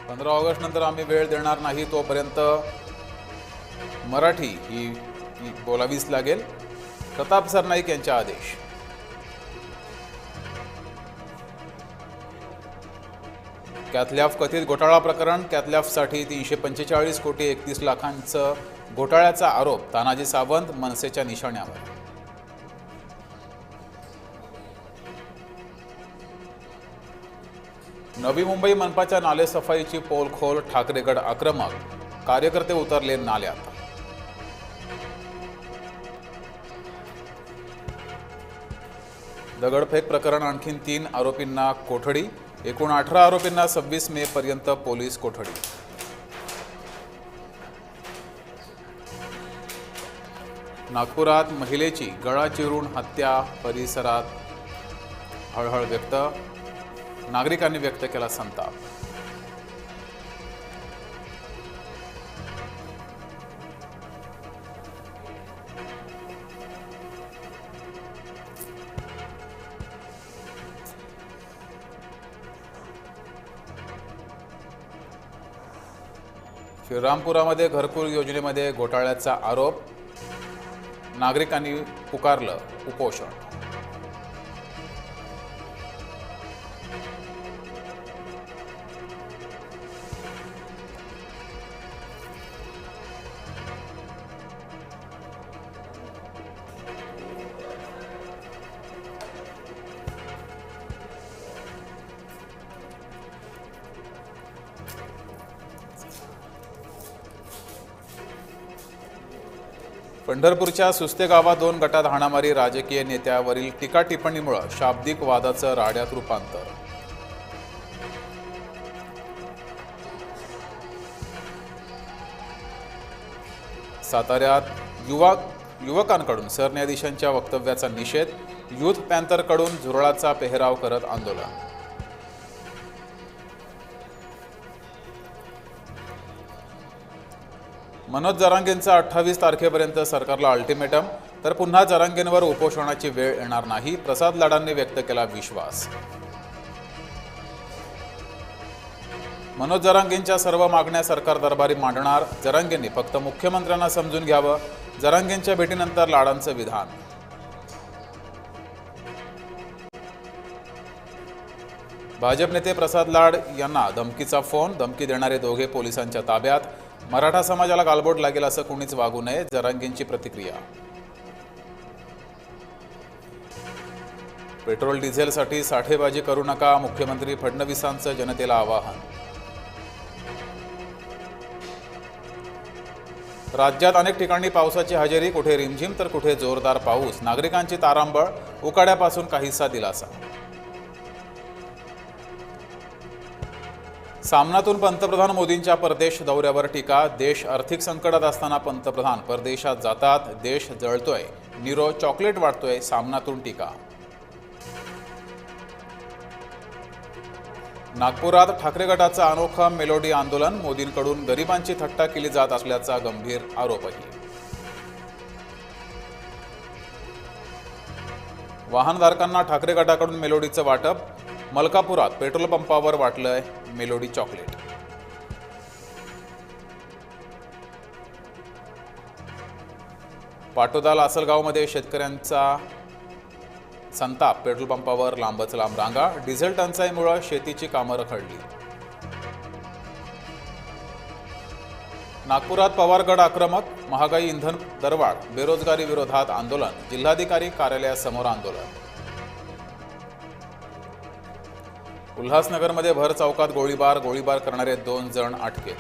15 August नंतर आम्ही वेळ देणार नाही, तोपर्यंत मराठी ही बोलावीच लागेल. प्रताप सरनाईक यांचे आदेश. कॅथलॅब कथित घोटाळा प्रकरण. कॅथलॅबसाठी 345 कोटी 31 लाखांचं घोटाळ्याचा आरोप. तानाजी सावंत मनसेच्या निशाण्यावर. नवी मुंबई मनपाच्या नालेसफाईची पोलखोल. ठाकरेगड आक्रमक. कार्यकर्ते उतरले नाल्यात. दगडफेक प्रकरण. आणखी 3 आरोपींना कोठडी. एकूण 18 आरोपींना 26 मे पर्यंत पोलीस कोठडी. नागपुरात महिलेची गळा चिरून हत्या. परिसरात हळहळ व्यक्त. नागरिकांनी व्यक्त केला संताप. श्रीरामपुरामध्ये घरकुल योजनेमध्ये घोटाळ्याचा आरोप. नागरिकांनी पुकारलं उपोषण. पंढरपूरच्या सुस्ते गावात 2 गटात हाणामारी. राजकीय नेत्यावरील टीका टिप्पणीमुळे शाब्दिक वादाचं राड्यात रूपांतर. साताऱ्यात युवकांकडून सरन्यायाधीशांच्या वक्तव्याचा निषेध. युथ पॅन्थरकडून झुरळाचा पेहराव करत आंदोलन. मनोज जरांगेंचा 28 तारखेपर्यंत सरकारला अल्टिमेटम. तर पुन्हा जरांगेंवर उपोषणाची वेळ येणार नाही. प्रसाद लाडांनी व्यक्त केला विश्वास. मनोज जरांगेंच्या सर्व मागण्या सरकार दरबारी मांडणार. जरांगेंनी फक्त मुख्यमंत्र्यांना समजून घ्यावं. जरांगेंच्या भेटीनंतर लाडांचं विधान. भाजप नेते प्रसाद लाड यांना धमकीचा फोन. धमकी देणारे दोघे पोलिसांच्या ताब्यात. मराठा समाजाला गालबोट लागेल असं कुणीच वागू नये. जरांगेंची प्रतिक्रिया. पेट्रोल डिझेलसाठी साठेबाजी करू नका. मुख्यमंत्री फडणवीसांचं जनतेला आवाहन. राज्यात अनेक ठिकाणी पावसाची हजेरी. कुठे रिमझिम तर कुठे जोरदार पाऊस. नागरिकांची तारांबळ. उकाड्यापासून काहीसा दिलासा. सामनातून पंतप्रधान मोदींच्या परदेश दौऱ्यावर टीका. देश आर्थिक संकटात असताना पंतप्रधान परदेशात जातात. देश जळतोय. नीरो चॉकलेट वाटतोय. सामनातून टीका. नागपुरात ठाकरे गटाचं अनोखं मेलोडी आंदोलन. मोदींकडून गरिबांची थट्टा केली जात असल्याचा गंभीर आरोपही. वाहनधारकांना ठाकरे गटाकडून मेलोडीचं वाटप. मलकापुरात पेट्रोल पंपावर वाटलंय मेलोडी चॉकलेट. पाटोदा लासलगावमध्ये शेतकऱ्यांचा संताप. पेट्रोल पंपावर लांबच लांब रांगा. डिझेल टंचाईमुळे शेतीची कामं रखडली. नागपुरात पवारगड आक्रमक. महागाई, इंधन दरवाढ, बेरोजगारी विरोधात आंदोलन. जिल्हाधिकारी कार्यालयासमोर आंदोलन. उल्हासनगरमध्ये भर चौकात गोळीबार करणारे 2 जण अटकेत.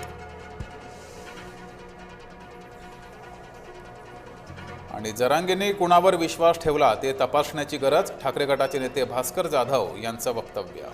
आणि जरांगेंनी कुणावर विश्वास ठेवला ते तपासण्याची गरज. ठाकरे गटाचे नेते भास्कर जाधव यांचं वक्तव्य.